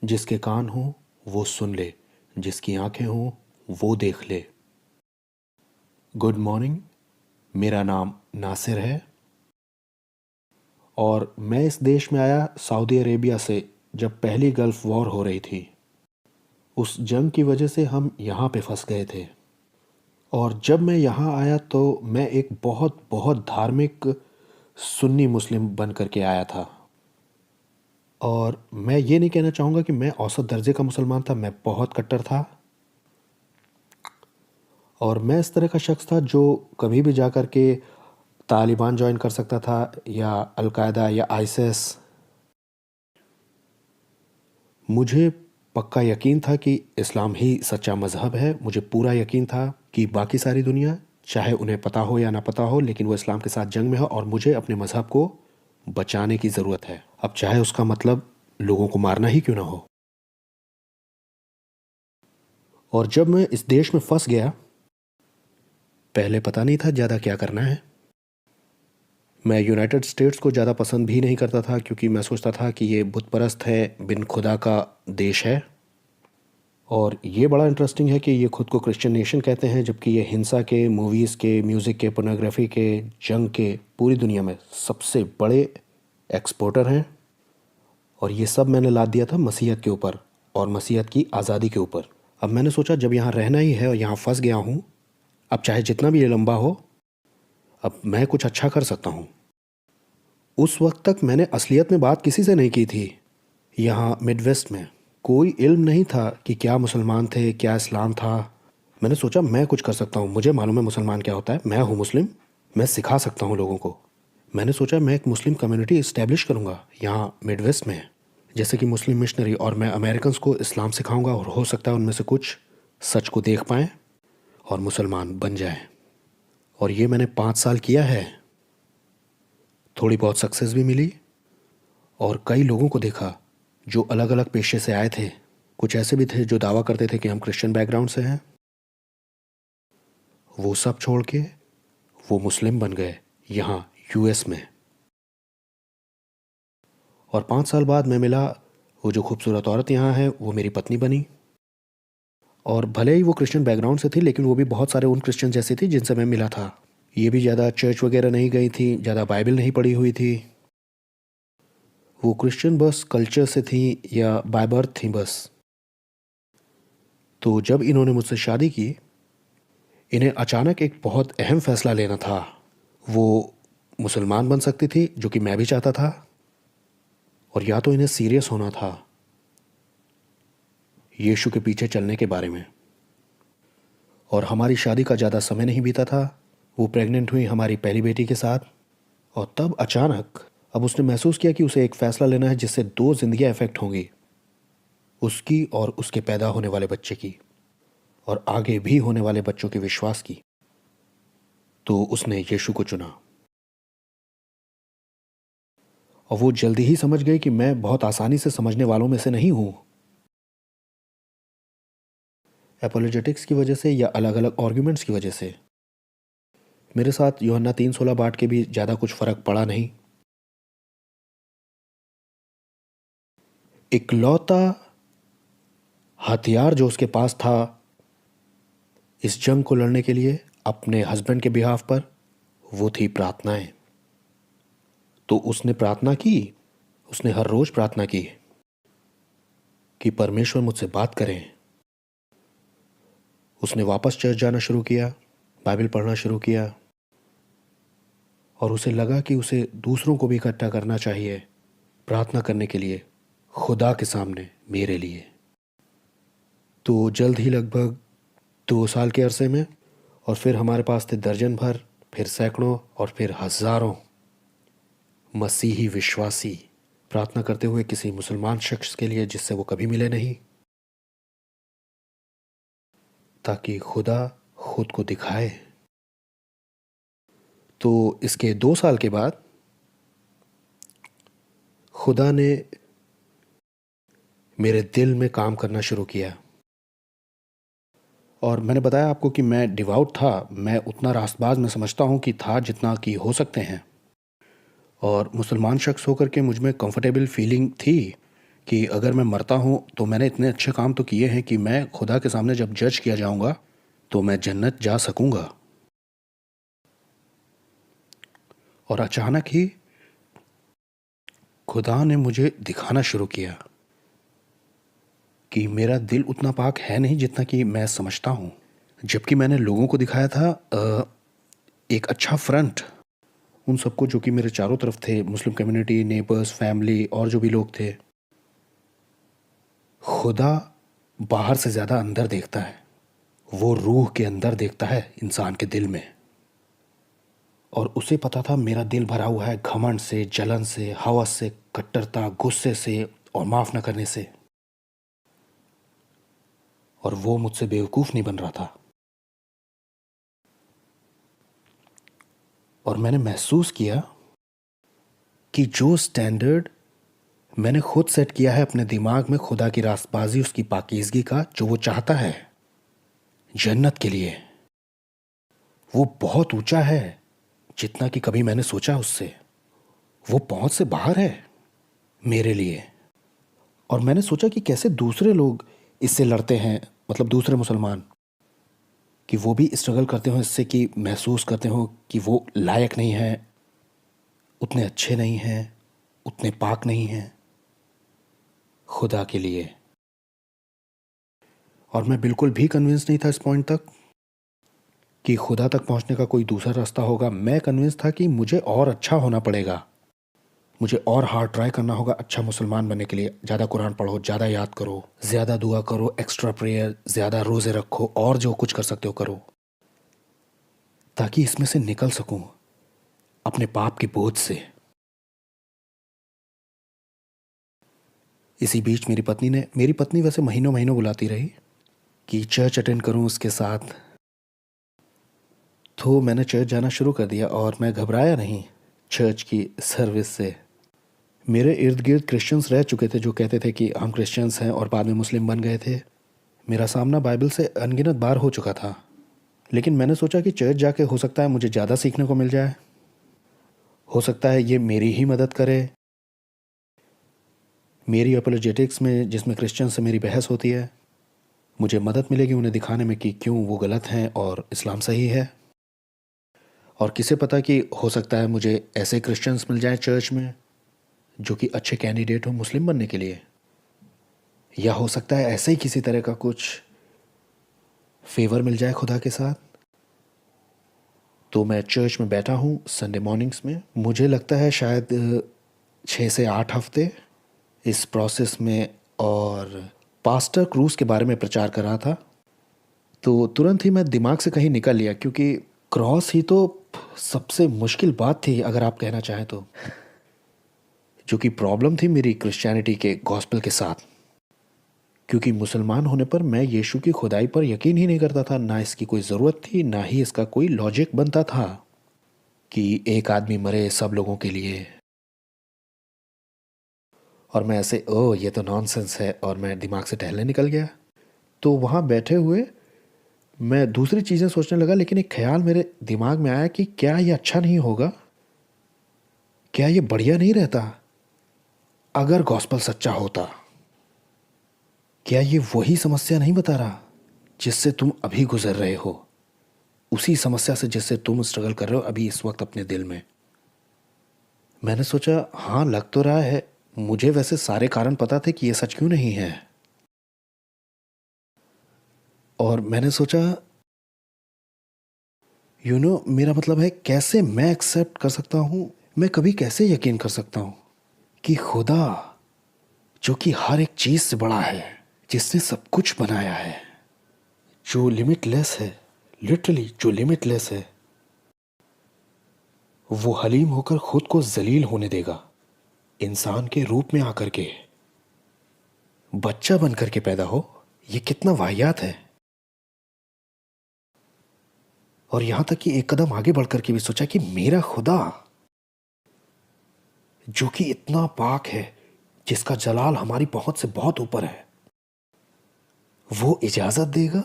जिसके कान हो वो सुन ले, जिसकी आंखें हो वो देख ले। Good morning. मेरा नाम नासिर है और मैं इस देश में आया सऊदी अरेबिया से जब पहली गल्फ़ वॉर हो रही थी। उस जंग की वजह से हम यहाँ पे फंस गए थे और जब मैं यहाँ आया तो मैं एक बहुत बहुत धार्मिक सुन्नी मुस्लिम बन करके आया था। और मैं ये नहीं कहना चाहूँगा कि मैं औसत दर्जे का मुसलमान था, मैं बहुत कट्टर था। और मैं इस तरह का शख्स था जो कभी भी जा कर के तालिबान ज्वाइन कर सकता था या अलकायदा या आईएसआईएस। मुझे पक्का यकीन था कि इस्लाम ही सच्चा मज़हब है। मुझे पूरा यकीन था कि बाकी सारी दुनिया, चाहे उन्हें पता हो या ना पता हो, लेकिन वो इस्लाम के साथ जंग में हो और मुझे अपने मज़हब को बचाने की ज़रूरत है, अब चाहे उसका मतलब लोगों को मारना ही क्यों ना हो। और जब मैं इस देश में फंस गया, पहले पता नहीं था ज़्यादा क्या करना है। मैं यूनाइटेड स्टेट्स को ज़्यादा पसंद भी नहीं करता था क्योंकि मैं सोचता था कि ये बुत परस्त है, बिन खुदा का देश है। और ये बड़ा इंटरेस्टिंग है कि ये खुद को क्रिश्चियन नेशन कहते हैं, जबकि ये हिंसा के, मूवीज़ के, म्यूज़िक के, पोर्नोग्राफी के, जंग के पूरी दुनिया में सबसे बड़े एक्सपोर्टर हैं। और ये सब मैंने लाद दिया था मसीहत के ऊपर और मसीहत की आज़ादी के ऊपर। अब मैंने सोचा जब यहाँ रहना ही है और यहाँ फंस गया हूँ, अब चाहे जितना भी ये लंबा हो, अब मैं कुछ अच्छा कर सकता हूँ। उस वक्त तक मैंने असलियत में बात किसी से नहीं की थी। यहाँ मिडवेस्ट में कोई इल्म नहीं था कि क्या मुसलमान थे, क्या इस्लाम था। मैंने सोचा मैं कुछ कर सकता हूँ, मुझे मालूम है मुसलमान क्या होता है, मैं हूँ मुस्लिम, मैं सिखा सकता हूँ लोगों को। मैंने सोचा मैं एक मुस्लिम कम्युनिटी इस्टेब्लिश करूँगा यहाँ मिडवेस्ट में, जैसे कि मुस्लिम मिशनरी, और मैं अमेरिकन्स को इस्लाम सिखाऊंगा और हो सकता है उनमें से कुछ सच को देख पाएँ और मुसलमान बन जाएं। और ये मैंने 5 साल किया है। थोड़ी बहुत सक्सेस भी मिली और कई लोगों को देखा जो अलग अलग पेशे से आए थे। कुछ ऐसे भी थे जो दावा करते थे कि हम क्रिश्चियन बैकग्राउंड से हैं, वो सब छोड़ के वो मुस्लिम बन गए यहाँ यूएस में। और 5 साल बाद मैं मिला, वो जो खूबसूरत औरत यहाँ है वो मेरी पत्नी बनी। और भले ही वो क्रिश्चियन बैकग्राउंड से थी, लेकिन वो भी बहुत सारे उन क्रिश्चियन जैसी थी जिनसे मैं मिला था। ये भी ज़्यादा चर्च वगैरह नहीं गई थी, ज़्यादा बाइबल नहीं पढ़ी हुई थी। वो क्रिश्चियन बस कल्चर से थी या बाय बर्थ थी बस। तो जब इन्होंने मुझसे शादी की, इन्हें अचानक एक बहुत अहम फ़ैसला लेना था। वो मुसलमान बन सकती थी, जो कि मैं भी चाहता था, और या तो इन्हें सीरियस होना था यीशु के पीछे चलने के बारे में। और हमारी शादी का ज़्यादा समय नहीं बीता था, वो प्रेग्नेंट हुई हमारी पहली बेटी के साथ। और तब अचानक अब उसने महसूस किया कि उसे एक फ़ैसला लेना है जिससे 2 ज़िंदगियाँ इफ़ेक्ट होंगी, उसकी और उसके पैदा होने वाले बच्चे की, और आगे भी होने वाले बच्चों के विश्वास की। तो उसने यीशु को चुना। और वो जल्दी ही समझ गई कि मैं बहुत आसानी से समझने वालों में से नहीं हूँ। एपोलोजेटिक्स की वजह से या अलग अलग आर्ग्यूमेंट्स की वजह से मेरे साथ यूहन्ना 3:16 बांट के भी ज़्यादा कुछ फ़र्क पड़ा नहीं। इकलौता हथियार जो उसके पास था इस जंग को लड़ने के लिए अपने हस्बैंड के बिहाफ पर, वो थी प्रार्थनाएं। तो उसने प्रार्थना की, उसने हर रोज़ प्रार्थना की कि परमेश्वर मुझसे बात करें। उसने वापस चर्च जाना शुरू किया, बाइबल पढ़ना शुरू किया, और उसे लगा कि उसे दूसरों को भी इकट्ठा करना चाहिए प्रार्थना करने के लिए, खुदा के सामने मेरे लिए। तो जल्द ही लगभग 2 साल के अरसे में, और फिर हमारे पास थे दर्जन भर, फिर सैकड़ों, और फिर हज़ारों मसीही विश्वासी प्रार्थना करते हुए किसी मुसलमान शख्स के लिए जिससे वो कभी मिले नहीं, ताकि खुदा खुद को दिखाए। तो इसके 2 साल के बाद खुदा ने मेरे दिल में काम करना शुरू किया। और मैंने बताया आपको कि मैं डिवाउट था, मैं उतना रास्तबाज मैं समझता हूँ कि था जितना कि हो सकते हैं। और मुसलमान शख्स होकर के मुझ में कंफर्टेबल फीलिंग थी कि अगर मैं मरता हूँ तो मैंने इतने अच्छे काम तो किए हैं कि मैं खुदा के सामने जब जज किया जाऊँगा तो मैं जन्नत जा सकूँगा। और अचानक ही खुदा ने मुझे दिखाना शुरू किया कि मेरा दिल उतना पाक है नहीं जितना कि मैं समझता हूँ। जबकि मैंने लोगों को दिखाया था एक अच्छा फ्रंट, उन सबको जो कि मेरे चारों तरफ थे, मुस्लिम कम्युनिटी, नेबर्स, फैमिली और जो भी लोग थे। खुदा बाहर से ज़्यादा अंदर देखता है, वो रूह के अंदर देखता है, इंसान के दिल में। और उसे पता था मेरा दिल भरा हुआ है घमंड से, जलन से, हवस से, कट्टरता, गुस्से से और माफ़ न करने से। और वो मुझसे बेवकूफ़ नहीं बन रहा था। और मैंने महसूस किया कि जो स्टैंडर्ड मैंने खुद सेट किया है अपने दिमाग में खुदा की रास्तबाजी, उसकी पाकीज़गी का, जो वो चाहता है जन्नत के लिए, वो बहुत ऊंचा है जितना कि कभी मैंने सोचा उससे। वो पहुंच से बाहर है मेरे लिए। और मैंने सोचा कि कैसे दूसरे लोग इससे लड़ते हैं, मतलब दूसरे मुसलमान, कि वो भी स्ट्रगल करते हो इससे, कि महसूस करते हो कि वो लायक नहीं है, उतने अच्छे नहीं हैं, उतने पाक नहीं हैं खुदा के लिए। और मैं बिल्कुल भी कन्विंस नहीं था इस पॉइंट तक कि खुदा तक पहुंचने का कोई दूसरा रास्ता होगा। मैं कन्विंस था कि मुझे और अच्छा होना पड़ेगा, मुझे और हार्ड ट्राई करना होगा अच्छा मुसलमान बनने के लिए। ज़्यादा कुरान पढ़ो, ज़्यादा याद करो, ज़्यादा दुआ करो, एक्स्ट्रा प्रेयर, ज़्यादा रोज़े रखो और जो कुछ कर सकते हो करो, ताकि इसमें से निकल सकूं अपने पाप के बोझ से। इसी बीच मेरी पत्नी वैसे महीनों महीनों बुलाती रही कि चर्च अटेंड करूं उसके साथ। तो मैंने चर्च जाना शुरू कर दिया और मैं घबराया नहीं चर्च की सर्विस से। मेरे इर्द गिर्द क्रिश्चियंस रह चुके थे जो कहते थे कि हम क्रिश्चियंस हैं और बाद में मुस्लिम बन गए थे। मेरा सामना बाइबल से अनगिनत बार हो चुका था। लेकिन मैंने सोचा कि चर्च जाके हो सकता है मुझे ज़्यादा सीखने को मिल जाए, हो सकता है ये मेरी ही मदद करे। मेरी अपोलोजेटिक्स में, जिसमें क्रिश्चियन से मेरी बहस होती है, मुझे मदद मिलेगी उन्हें दिखाने में कि क्यों वो गलत हैं और इस्लाम सही है। और किसे पता कि हो सकता है मुझे ऐसे क्रिश्चियंस मिल जाएं चर्च में जो कि अच्छे कैंडिडेट हो मुस्लिम बनने के लिए, या हो सकता है ऐसे ही किसी तरह का कुछ फेवर मिल जाए खुदा के साथ। तो मैं चर्च में बैठा हूँ संडे मॉर्निंग्स में, मुझे लगता है शायद 6 से 8 हफ्ते इस प्रोसेस में। और पास्टर क्रूस के बारे में प्रचार कर रहा था, तो तुरंत ही मैं दिमाग से कहीं निकल लिया, क्योंकि क्रॉस ही तो सबसे मुश्किल बात थी अगर आप कहना चाहें तो, जो कि प्रॉब्लम थी मेरी क्रिश्चियनिटी के गॉस्पेल के साथ। क्योंकि मुसलमान होने पर मैं यीशु की खुदाई पर यकीन ही नहीं करता था, ना इसकी कोई ज़रूरत थी, ना ही इसका कोई लॉजिक बनता था कि एक आदमी मरे सब लोगों के लिए। और मैं ऐसे ओह ये तो नॉनसेंस है, और मैं दिमाग से टहलने निकल गया। तो वहाँ बैठे हुए मैं दूसरी चीज़ें सोचने लगा, लेकिन एक ख्याल मेरे दिमाग में आया कि क्या ये अच्छा नहीं होगा, क्या ये बढ़िया नहीं रहता अगर गॉस्पेल सच्चा होता। क्या ये वही समस्या नहीं बता रहा जिससे तुम अभी गुजर रहे हो, उसी समस्या से जिससे तुम स्ट्रगल कर रहे हो अभी इस वक्त अपने दिल में। मैंने सोचा हाँ लग तो रहा है, मुझे वैसे सारे कारण पता थे कि ये सच क्यों नहीं है। और मैंने सोचा मेरा मतलब है कैसे मैं एक्सेप्ट कर सकता हूँ, मैं कभी कैसे यकीन कर सकता हूँ कि खुदा जो कि हर एक चीज़ से बड़ा है, जिसने सब कुछ बनाया है, जो लिमिटलेस है, लिटरली जो लिमिटलेस है, वो हलीम होकर खुद को जलील होने देगा, इंसान के रूप में आकर के, बच्चा बन करके पैदा हो। ये कितना वाहियात है। और यहां तक कि एक कदम आगे बढ़कर के भी सोचा कि मेरा खुदा जो कि इतना पाक है, जिसका जलाल हमारी पहुंच से बहुत ऊपर है, वो इजाजत देगा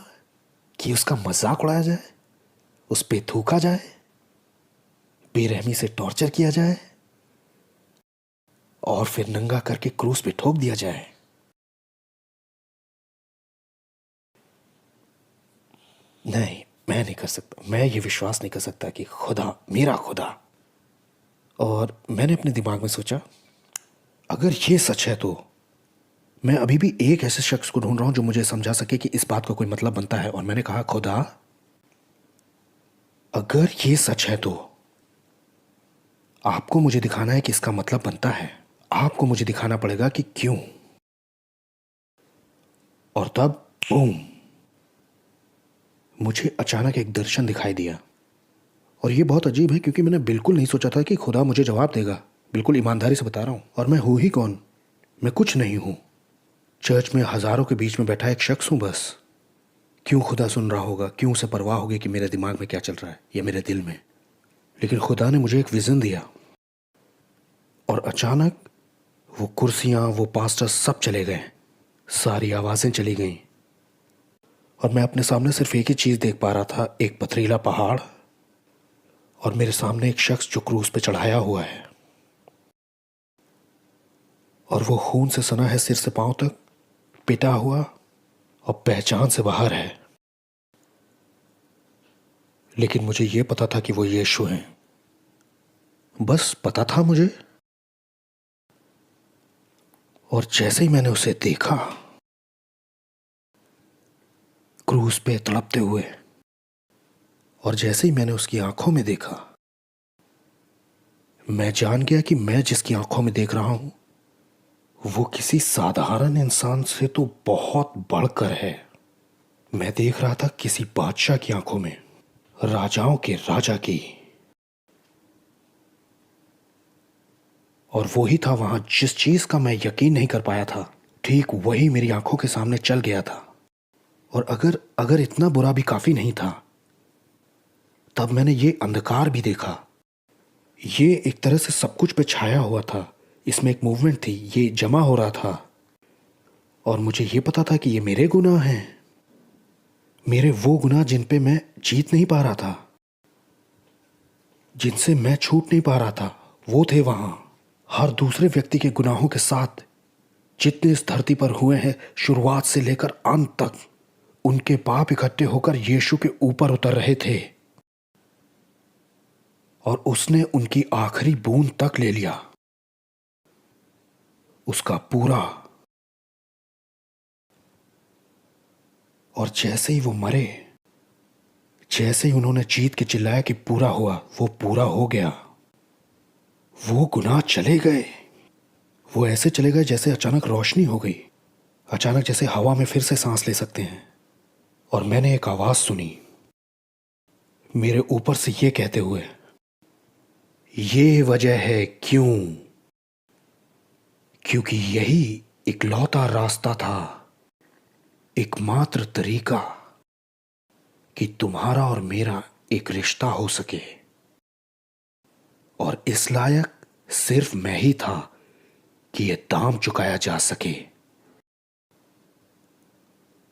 कि उसका मजाक उड़ाया जाए, उस पे थूका जाए, बेरहमी से टॉर्चर किया जाए और फिर नंगा करके क्रूस पे ठोक दिया जाए। नहीं, मैं नहीं कर सकता। मैं ये विश्वास नहीं कर सकता कि खुदा, मेरा खुदा। और मैंने अपने दिमाग में सोचा, अगर ये सच है तो मैं अभी भी एक ऐसे शख्स को ढूंढ रहा हूं जो मुझे समझा सके कि इस बात का कोई मतलब बनता है। और मैंने कहा, खुदा, अगर ये सच है तो आपको मुझे दिखाना है कि इसका मतलब बनता है। आपको मुझे दिखाना पड़ेगा कि क्यों। और तब बूम, मुझे अचानक एक दर्शन दिखाई दिया। और ये बहुत अजीब है क्योंकि मैंने बिल्कुल नहीं सोचा था कि खुदा मुझे जवाब देगा। बिल्कुल ईमानदारी से बता रहा हूं। और मैं हूं ही कौन? मैं कुछ नहीं हूं। चर्च में हजारों के बीच में बैठा एक शख्स हूं बस। क्यों खुदा सुन रहा होगा? क्यों उसे परवाह होगी कि मेरे दिमाग में क्या चल रहा है या मेरे दिल में? लेकिन खुदा ने मुझे एक विजन दिया। और अचानक वो कुर्सियां, वो पास्टर सब चले गए। सारी आवाजें चली गईं। और मैं अपने सामने सिर्फ एक ही चीज देख पा रहा था, एक पथरीला पहाड़ और मेरे सामने एक शख्स जो क्रूस पे चढ़ाया हुआ है। और वो खून से सना है सिर से पांव तक, पिटा हुआ और पहचान से बाहर है। लेकिन मुझे ये पता था कि वो यीशु हैं। बस पता था मुझे। और जैसे ही मैंने उसे देखा क्रूस पे तड़पते हुए, और जैसे ही मैंने उसकी आंखों में देखा, मैं जान गया कि मैं जिसकी आंखों में देख रहा हूं वो किसी साधारण इंसान से तो बहुत बढ़कर है। मैं देख रहा था किसी बादशाह की आंखों में, राजाओं के राजा की। और वही था वहां जिस चीज का मैं यकीन नहीं कर पाया था, ठीक वही मेरी आंखों के सामने चल गया था। और अगर अगर इतना बुरा भी काफी नहीं था, तब मैंने ये अंधकार भी देखा। ये एक तरह से सब कुछ पे छाया हुआ था। इसमें एक मूवमेंट थी, ये जमा हो रहा था। और मुझे ये पता था कि ये मेरे गुनाह हैं, मेरे वो गुनाह जिन पे मैं जीत नहीं पा रहा था, जिनसे मैं छूट नहीं पा रहा था, वो थे वहां। हर दूसरे व्यक्ति के गुनाहों के साथ जितने इस धरती पर हुए हैं, शुरुआत से लेकर अंत तक, उनके पाप इकट्ठे होकर यीशु के ऊपर उतर रहे थे। और उसने उनकी आखिरी बूंद तक ले लिया, उसका पूरा। और जैसे ही वो मरे, जैसे ही उन्होंने जीत के चिल्लाया कि पूरा हुआ, वो पूरा हो गया। वो गुनाह चले गए। वो ऐसे चले गए जैसे अचानक रोशनी हो गई, अचानक जैसे हवा में फिर से सांस ले सकते हैं। और मैंने एक आवाज सुनी मेरे ऊपर से ये कहते हुए, ये वजह है क्यों, क्योंकि यही इकलौता रास्ता था, एकमात्र तरीका कि तुम्हारा और मेरा एक रिश्ता हो सके। और इस लायक सिर्फ मैं ही था कि यह दाम चुकाया जा सके।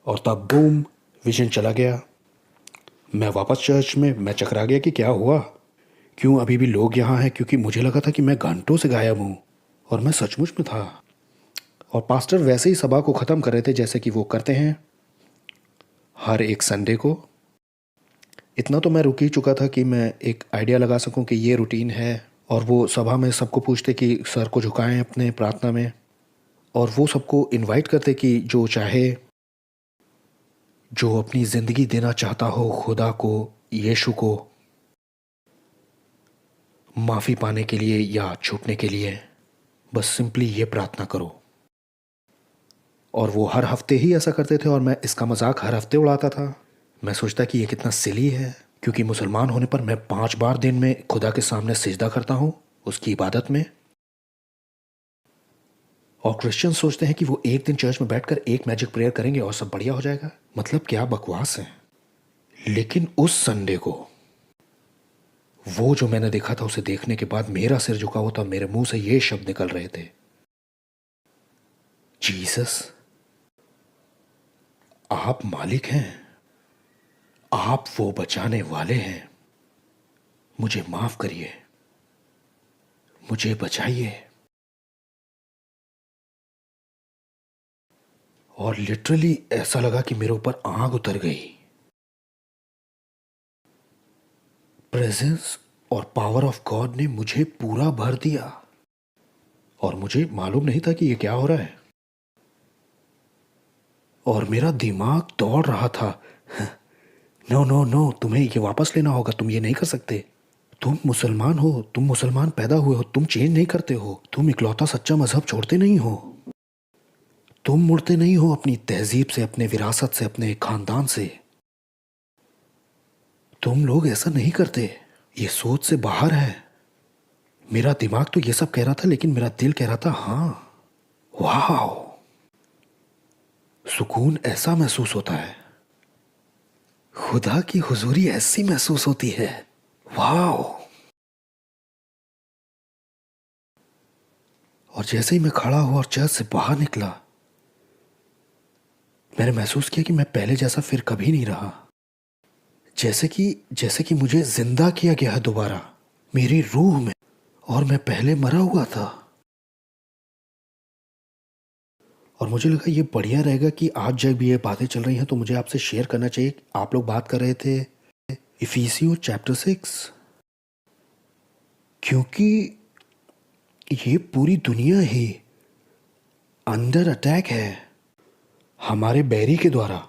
और तब बूम, विजन चला गया। मैं वापस चर्च में, मैं चकरा गया कि क्या हुआ, क्यों अभी भी लोग यहाँ हैं, क्योंकि मुझे लगा था कि मैं घंटों से गायब हूं। और मैं सचमुच में था। और पास्टर वैसे ही सभा को ख़त्म कर रहे थे जैसे कि वो करते हैं हर एक संडे को। इतना तो मैं रुक ही चुका था कि मैं एक आइडिया लगा सकूं कि ये रूटीन है। और वो सभा में सबको पूछते कि सर को झुकाएं अपने प्रार्थना में। और वो सबको इनवाइट करते कि जो चाहे, जो अपनी ज़िंदगी देना चाहता हो खुदा को, यीशु को, माफ़ी पाने के लिए या छूटने के लिए, बस सिंपली ये प्रार्थना करो। और वो हर हफ्ते ही ऐसा करते थे और मैं इसका मजाक हर हफ्ते उड़ाता था। मैं सोचता कि ये कितना सिली है, क्योंकि मुसलमान होने पर मैं 5 बार दिन में खुदा के सामने सिजदा करता हूँ उसकी इबादत में। और क्रिश्चियन सोचते हैं कि वो एक दिन चर्च में बैठकर एक मैजिक प्रेयर करेंगे और सब बढ़िया हो जाएगा। मतलब क्या बकवास है। लेकिन उस संडे को वो जो मैंने देखा था, उसे देखने के बाद मेरा सिर झुका हुआ था, मेरे मुंह से ये शब्द निकल रहे थे, जीसस, आप मालिक हैं, आप वो बचाने वाले हैं, मुझे माफ करिए, मुझे बचाइए। और लिटरली ऐसा लगा कि मेरे ऊपर आग उतर गई। प्रेजेंस और पावर ऑफ गॉड ने मुझे पूरा भर दिया और मुझे मालूम नहीं था कि ये क्या हो रहा है। और मेरा दिमाग दौड़ रहा था, नो नो नो, तुम्हें ये वापस लेना होगा, तुम ये नहीं कर सकते। तुम मुसलमान हो, तुम मुसलमान पैदा हुए हो, तुम चेंज नहीं करते हो, तुम इकलौता सच्चा मजहब छोड़ते नहीं हो, तुम मुड़ते नहीं हो अपनी तहजीब से, अपने विरासत से, अपने खानदान से। तुम लोग ऐसा नहीं करते, ये सोच से बाहर है। मेरा दिमाग तो ये सब कह रहा था, लेकिन मेरा दिल कह रहा था हाँ, वाह, सुकून ऐसा महसूस होता है, खुदा की हुजूरी ऐसी महसूस होती है, वाह। और जैसे ही मैं खड़ा हुआ और चर्च से बाहर निकला, मैंने महसूस किया कि मैं पहले जैसा फिर कभी नहीं रहा। जैसे कि मुझे जिंदा किया गया है दोबारा मेरी रूह में, और मैं पहले मरा हुआ था। और मुझे लगा ये बढ़िया रहेगा कि आज जब ये बातें चल रही हैं तो मुझे आपसे शेयर करना चाहिए। आप लोग बात कर रहे थे इफिसियों चैप्टर 6, क्योंकि ये पूरी दुनिया ही अंडर अटैक है हमारे बैरी के द्वारा।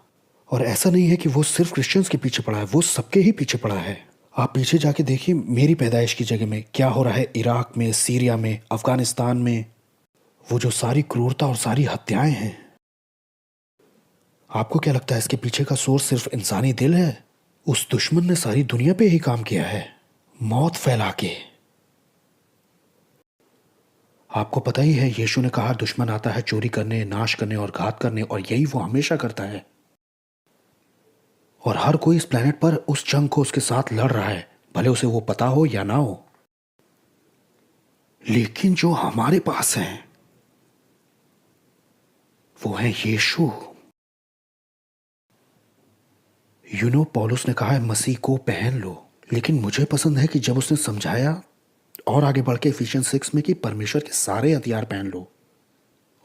और ऐसा नहीं है कि वो सिर्फ क्रिश्चियंस के पीछे पड़ा है, वो सबके ही पीछे पड़ा है। आप पीछे जाके देखिए मेरी पैदाइश की जगह में क्या हो रहा है, इराक में, सीरिया में, अफगानिस्तान में, वो जो सारी क्रूरता और सारी हत्याएं हैं। आपको क्या लगता है इसके पीछे का सोर्स सिर्फ इंसानी दिल है? उस दुश्मन ने सारी दुनिया पे ही काम किया है, मौत फैला के। आपको पता ही है यीशु ने कहा दुश्मन आता है चोरी करने, नाश करने और घात करने, और यही वो हमेशा करता है। और हर कोई इस प्लेनेट पर उस जंग को उसके साथ लड़ रहा है, भले उसे वो पता हो या ना हो। लेकिन जो हमारे पास है वो है यीशु। पौलुस ने कहा है मसीह को पहन लो, लेकिन मुझे पसंद है कि जब उसने समझाया और आगे बढ़ के इफिशियंस 6 में कि परमेश्वर के सारे हथियार पहन लो,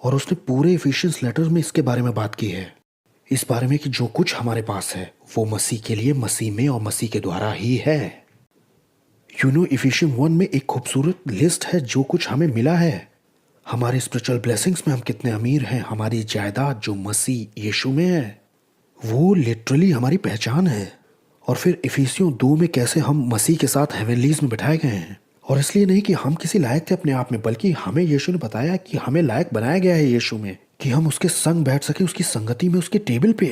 और उसने पूरे इफिशियंस लेटर में इसके बारे में बात की है, इस बारे में कि जो कुछ हमारे पास है वो मसीह के लिए, मसीह में और मसीह के द्वारा ही है। इफिशियंस 1 में एक खूबसूरत लिस्ट है जो कुछ हमें मिला है। हमारे स्पिरिचुअल ब्लेसिंग्स में हम कितने अमीर हैं, हमारी जायदाद जो मसीह यीशु में है वो लिटरली हमारी पहचान है। और फिर इफिसियों 2 में कैसे हम मसीह के साथ हेवनलीज में बिठाए गए हैं, और इसलिए नहीं कि हम किसी लायक थे अपने आप में, बल्कि हमें यीशु ने बताया कि हमें लायक बनाया गया है यीशु में, कि हम उसके संग बैठ सके, उसकी संगति में, उसके टेबल पे।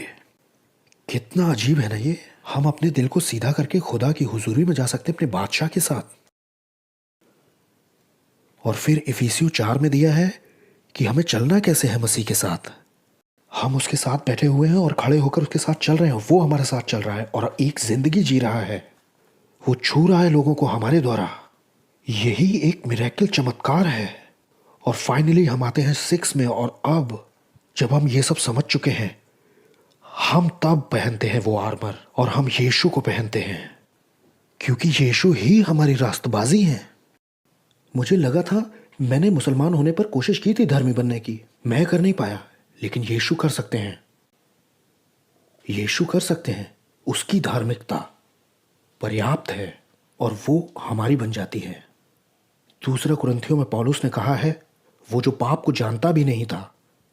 कितना अजीब है ना ये, हम अपने दिल को सीधा करके खुदा की हुजूरी में जा सकते अपने बादशाह के साथ। और फिर इफिसियों 4 में दिया है कि हमें चलना कैसे है मसीह के साथ। हम उसके साथ बैठे हुए हैं और खड़े होकर उसके साथ चल रहे हैं, वो हमारे साथ चल रहा है और एक जिंदगी जी रहा है, वो छू रहा है लोगों को हमारे द्वारा। यही एक मिरेकल चमत्कार है। और फाइनली हम आते हैं 6 में, और अब जब हम ये सब समझ चुके हैं, हम तब पहनते हैं वो आर्मर, और हम यीशु को पहनते हैं, क्योंकि यीशु ही हमारी रास्तबाजी है। मुझे लगा था, मैंने मुसलमान होने पर कोशिश की थी धर्मी बनने की, मैं कर नहीं पाया, लेकिन यीशु कर सकते हैं। यीशु कर सकते हैं, उसकी धार्मिकता पर्याप्त है और वो हमारी बन जाती है। दूसरा कुरिन्थियों में पौलुस ने कहा है वो जो पाप को जानता भी नहीं था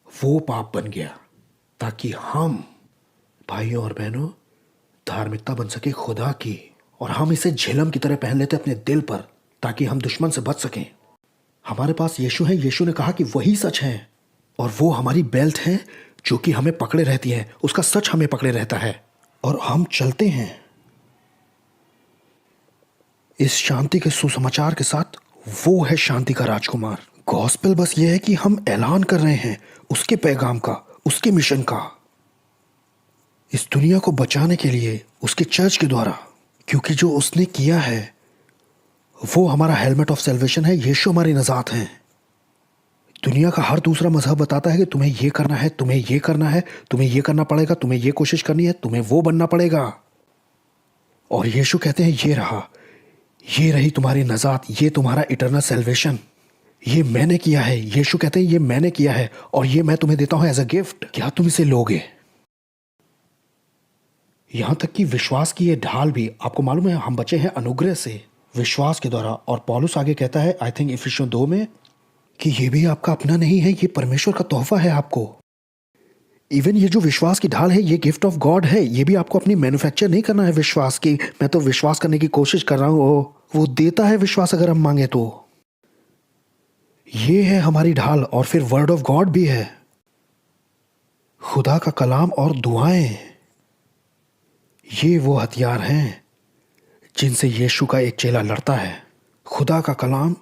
वो पाप बन गया, ताकि हम भाइयों और बहनों धार्मिकता बन सके खुदा की, और हम इसे झिलम की तरह पहन लेते अपने दिल पर, ताकि हम दुश्मन से बच सकें। हमारे पास यीशु है, यीशु ने कहा कि वही सच है, और वो हमारी बेल्ट है जो कि हमें पकड़े रहती है, उसका सच हमें पकड़े रहता है, और हम चलते हैं इस शांति के सुसमाचार के साथ। वो है शांति का राजकुमार। गॉस्पेल बस ये है कि हम ऐलान कर रहे हैं उसके पैगाम का, उसके मिशन का, इस दुनिया को बचाने के लिए उसके चर्च के द्वारा, क्योंकि जो उसने किया है वो हमारा हेलमेट ऑफ सैल्वेशन है। यीशु हमारी नजात है। दुनिया का हर दूसरा मजहब बताता है कि तुम्हें ये करना है, तुम्हें ये करना है, तुम्हें ये करना पड़ेगा, तुम्हें ये कोशिश करनी है, तुम्हें वो बनना पड़ेगा। और यीशु कहते हैं ये रहा, ये रही तुम्हारी नजात, ये तुम्हारा इटर्नल सैल्वेशन, ये मैंने किया है। यीशु कहते हैं ये मैंने किया है और ये मैं तुम्हें देता हूं एज अ गिफ्ट, क्या तुम इसे लोगे? यहाँ तक कि विश्वास की ये ढाल भी, आपको मालूम है हम बचे हैं अनुग्रह से, विश्वास के द्वारा। और पौलुस आगे कहता है, आई थिंक इफिसियों 2 में, कि ये भी आपका अपना नहीं है, ये परमेश्वर का तोहफा है आपको। इवन ये जो विश्वास की ढाल है, ये गिफ्ट ऑफ गॉड है। ये भी आपको अपनी मैन्युफैक्चर नहीं करना है विश्वास की, मैं तो विश्वास करने की कोशिश कर रहा हूँ, वो देता है विश्वास अगर हम मांगे तो। ये है हमारी ढाल। और फिर वर्ड ऑफ गॉड भी है, खुदा का कलाम और दुआएं। ये वो हथियार हैं जिनसे यीशु का एक चेला लड़ता है। खुदा का कलाम,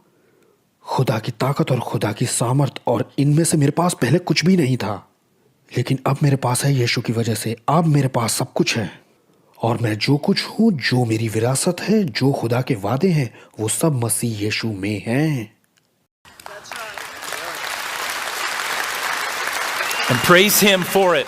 खुदा की ताकत और खुदा की सामर्थ। और इनमें से मेरे पास पहले कुछ भी नहीं था, लेकिन अब मेरे पास है यीशु की वजह से। अब मेरे पास सब कुछ है, और मैं जो कुछ हूँ, जो मेरी विरासत है, जो खुदा के वादे हैं, वो सब मसीह यीशु में हैं। And praise him for it.